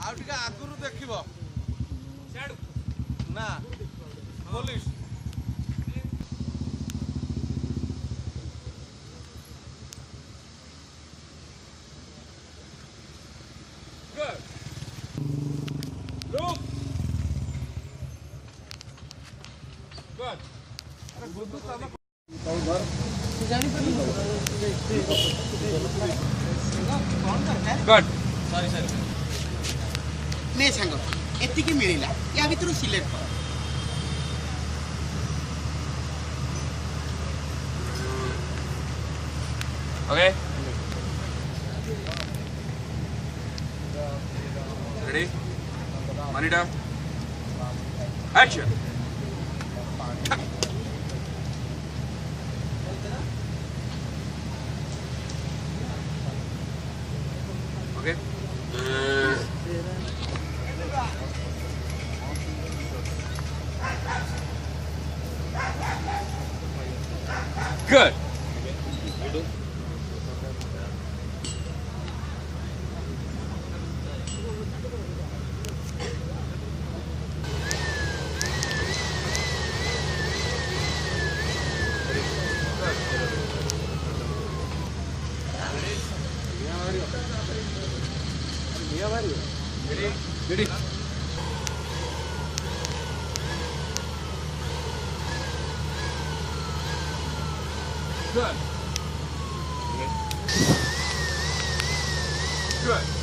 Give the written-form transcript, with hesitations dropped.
ଆଉ ଟିକେ ଆଗରୁ ଦେଖିବ ନା ପୋଲିସ ନେ ସାଙ୍ଗ ଏତିକି ମିଳିଲା ୟା ଭିତରୁ ସିଲେକ୍ଟ କର। Okay. Ready? Monitor. Action. Okay. Good. Ready? Good. Good.